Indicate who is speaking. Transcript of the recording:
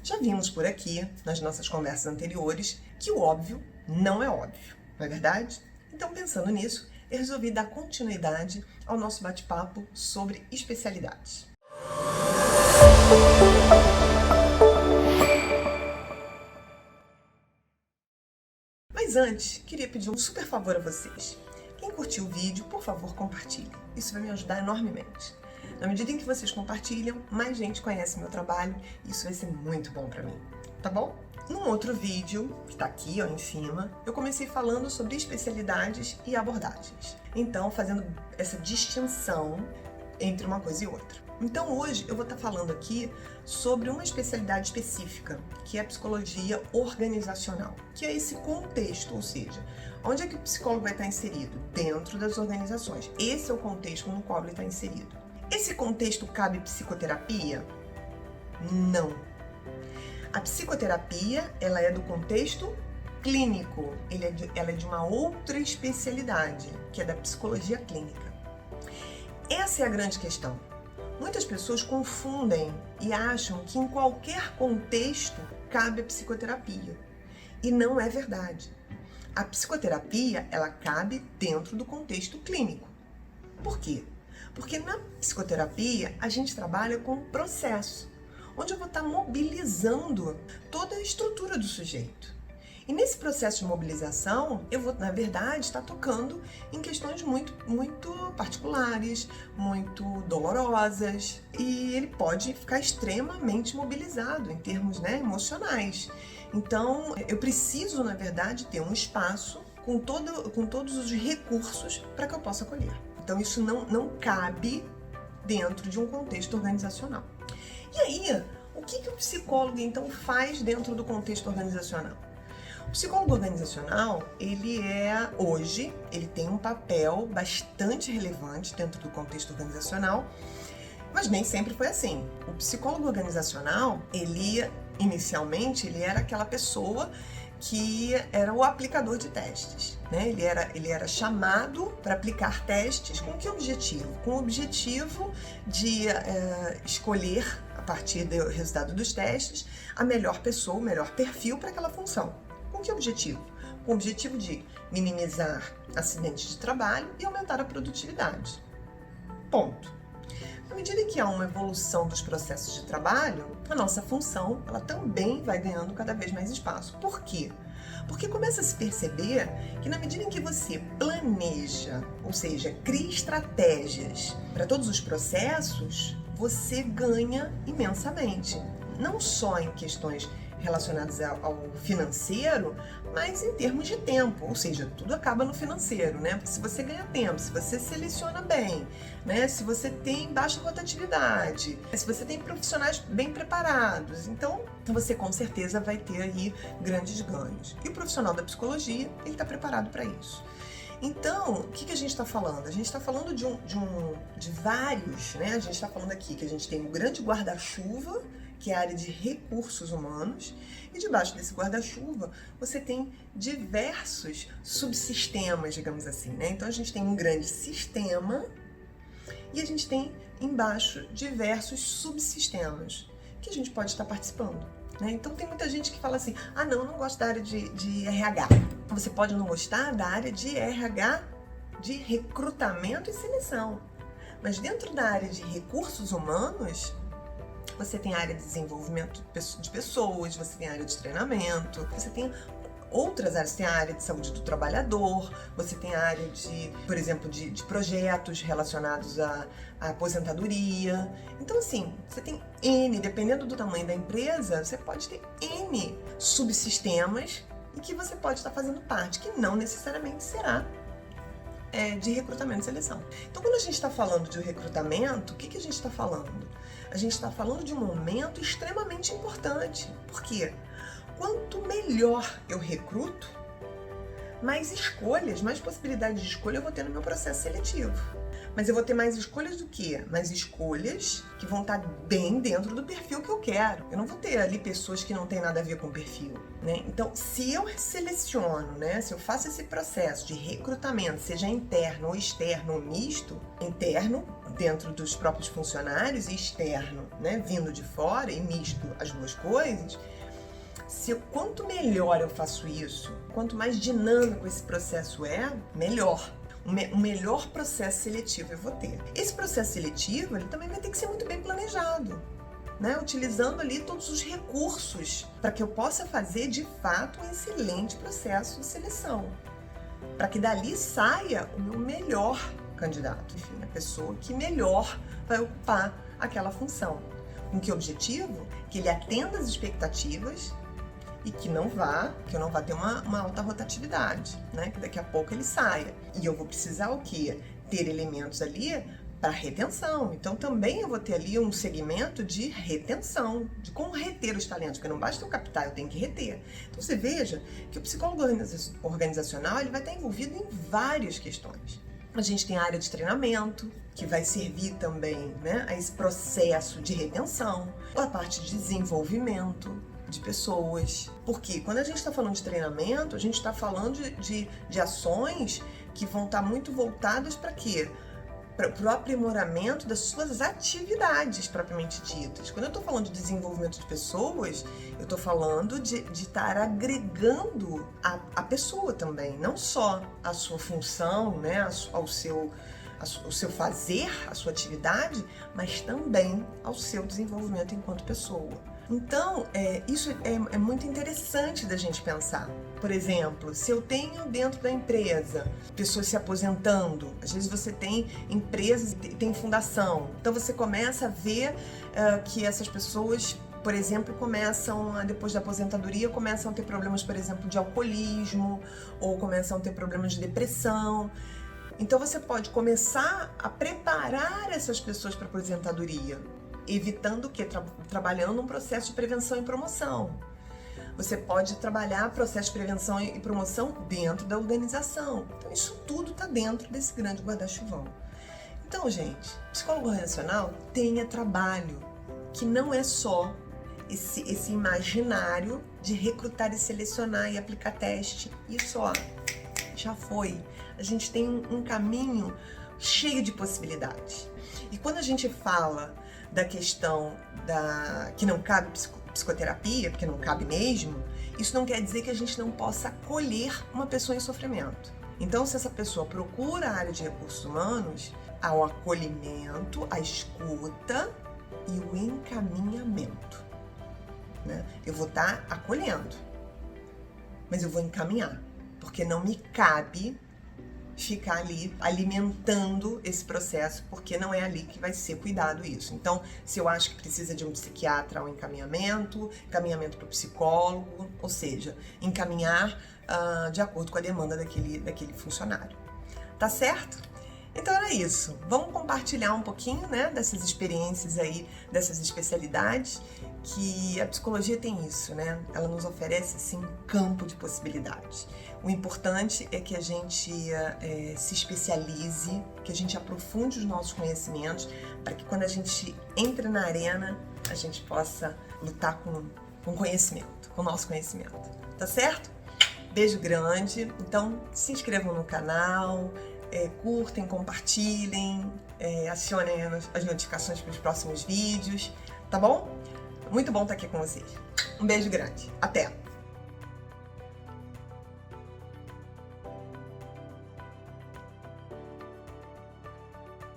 Speaker 1: Já vimos por aqui, nas nossas conversas anteriores, que o óbvio não é óbvio, não é verdade? Então, pensando nisso, eu resolvi dar continuidade ao nosso bate-papo sobre especialidades. Mas antes, queria pedir um super favor a vocês. Quem curtiu o vídeo, por favor, compartilhe. Isso vai me ajudar enormemente. Na medida em que vocês compartilham, mais gente conhece meu trabalho e isso vai ser muito bom para mim, tá bom? Num outro vídeo, que tá aqui ó, em cima, eu comecei falando sobre especialidades e abordagens. Então, fazendo essa distinção entre uma coisa e outra. Então hoje eu vou estar falando aqui sobre uma especialidade específica, que é a psicologia organizacional, que é esse contexto, ou seja, onde é que o psicólogo vai estar inserido? Dentro das organizações. Esse é o contexto no qual ele está inserido. Esse contexto cabe psicoterapia? Não. A psicoterapia, ela é do contexto clínico, ela é de uma outra especialidade, que é da psicologia clínica. Essa é a grande questão. Muitas pessoas confundem e acham que em qualquer contexto cabe a psicoterapia. E não é verdade. A psicoterapia, ela cabe dentro do contexto clínico. Por quê? Porque na psicoterapia a gente trabalha com um processo, onde eu vou estar mobilizando toda a estrutura do sujeito. E nesse processo de mobilização, eu vou, na verdade, estar tocando em questões muito particulares, muito dolorosas, e ele pode ficar extremamente mobilizado em termos emocionais. Então, eu preciso, na verdade, ter um espaço com todos os recursos para que eu possa acolher. Então, isso não cabe dentro de um contexto organizacional. E aí, o que o psicólogo, então, faz dentro do contexto organizacional? O psicólogo organizacional, hoje, ele tem um papel bastante relevante dentro do contexto organizacional, mas nem sempre foi assim. O psicólogo organizacional, inicialmente, ele era aquela pessoa que era o aplicador de testes, né? Ele era chamado para aplicar testes com que objetivo? Com o objetivo de escolher, a partir do resultado dos testes, a melhor pessoa, o melhor perfil para aquela função. Com que objetivo? Com o objetivo de minimizar acidentes de trabalho e aumentar a produtividade. Ponto. À medida que há uma evolução dos processos de trabalho, a nossa função ela também vai ganhando cada vez mais espaço. Por quê? Porque começa a se perceber que na medida em que você planeja, ou seja, cria estratégias para todos os processos, você ganha imensamente. Não só em questões relacionadas ao financeiro, mas em termos de tempo, ou seja, tudo acaba no financeiro, né? Se você ganha tempo, se você seleciona bem, né? Se você tem baixa rotatividade, se você tem profissionais bem preparados, então você com certeza vai ter aí grandes ganhos. E o profissional da psicologia, ele está preparado para isso. Então, o que a gente está falando? A gente está falando de vários, né? A gente está falando aqui que a gente tem um grande guarda-chuva, que é a área de recursos humanos, e debaixo desse guarda-chuva você tem diversos subsistemas, digamos assim, né? Então a gente tem um grande sistema e a gente tem embaixo diversos subsistemas que a gente pode estar participando, né? Então tem muita gente que fala assim, não, eu não gosto da área de RH. Você pode não gostar da área de RH, de recrutamento e seleção, mas dentro da área de recursos humanos, você tem a área de desenvolvimento de pessoas, você tem a área de treinamento, você tem outras áreas, você tem a área de saúde do trabalhador, você tem a área por exemplo, de projetos relacionados à aposentadoria. Então, assim, você tem N, dependendo do tamanho da empresa, você pode ter N subsistemas em que você pode estar fazendo parte, que não necessariamente será de recrutamento e seleção. Então, quando a gente está falando de recrutamento, o que a gente está falando? A gente está falando de um momento extremamente importante. Por quê? Quanto melhor eu recruto, mais escolhas, mais possibilidades de escolha eu vou ter no meu processo seletivo. Mas eu vou ter mais escolhas do quê? Mais escolhas que vão estar bem dentro do perfil que eu quero. Eu não vou ter ali pessoas que não têm nada a ver com o perfil, né? Então, se eu seleciono, né? Se eu faço esse processo de recrutamento, seja interno ou externo ou misto, interno, dentro dos próprios funcionários e externo, né, vindo de fora e misto as duas coisas, quanto melhor eu faço isso, quanto mais dinâmico esse processo melhor. Um melhor processo seletivo eu vou ter. Esse processo seletivo, ele também vai ter que ser muito bem planejado, né? Utilizando ali todos os recursos para que eu possa fazer, de fato, um excelente processo de seleção. Para que dali saia o meu melhor candidato, enfim, a pessoa que melhor vai ocupar aquela função. Com que objetivo? Que ele atenda às expectativas e que eu não vá ter uma alta rotatividade, né? Que daqui a pouco ele saia. E eu vou precisar o quê? Ter elementos ali para retenção. Então também eu vou ter ali um segmento de retenção, de como reter os talentos, porque não basta eu captar, eu tenho que reter. Então você veja que o psicólogo organizacional ele vai estar envolvido em várias questões. A gente tem a área de treinamento, que vai servir também, né, a esse processo de retenção, ou a parte de desenvolvimento de pessoas. Porque quando a gente está falando de treinamento, a gente está falando de ações que vão estar muito voltadas para quê? Para o aprimoramento das suas atividades propriamente ditas. Quando eu estou falando de desenvolvimento de pessoas, eu estou falando de estar agregando a pessoa também, não só a sua função, né, o seu fazer, a sua atividade, mas também ao seu desenvolvimento enquanto pessoa. Então, isso é muito interessante da gente pensar. Por exemplo, se eu tenho dentro da empresa pessoas se aposentando, às vezes você tem empresas e tem fundação, então você começa a ver que essas pessoas, por exemplo, depois da aposentadoria, começam a ter problemas, por exemplo, de alcoolismo, ou começam a ter problemas de depressão. Então você pode começar a preparar essas pessoas para a aposentadoria, evitando que trabalhando um processo de prevenção e promoção. Você pode trabalhar processo de prevenção e promoção dentro da organização. Então isso tudo está dentro desse grande guarda-chuvão. Então, gente, psicólogo organizacional tenha trabalho, que não é só esse imaginário de recrutar e selecionar e aplicar teste. Isso, já foi. A gente tem um caminho cheio de possibilidades. E quando a gente fala da questão que não cabe psicoterapia, porque não cabe mesmo, isso não quer dizer que a gente não possa acolher uma pessoa em sofrimento. Então, se essa pessoa procura a área de recursos humanos, há o acolhimento, a escuta e o encaminhamento, né? Eu vou estar acolhendo, mas eu vou encaminhar, porque não me cabe ficar ali alimentando esse processo, porque não é ali que vai ser cuidado isso. Então, se eu acho que precisa de um psiquiatra, um encaminhamento para o psicólogo, ou seja, encaminhar de acordo com a demanda daquele funcionário. Tá certo? Então era isso. Vamos compartilhar um pouquinho, né, dessas experiências aí, dessas especialidades, que a psicologia tem isso, né? Ela nos oferece, assim, um campo de possibilidades. O importante é que a gente se especialize, que a gente aprofunde os nossos conhecimentos, para que quando a gente entre na arena, a gente possa lutar com conhecimento, com o nosso conhecimento. Tá certo? Beijo grande. Então, se inscrevam no canal, curtem, compartilhem, acionem as notificações para os próximos vídeos, tá bom? Muito bom estar aqui com vocês. Um beijo grande. Até!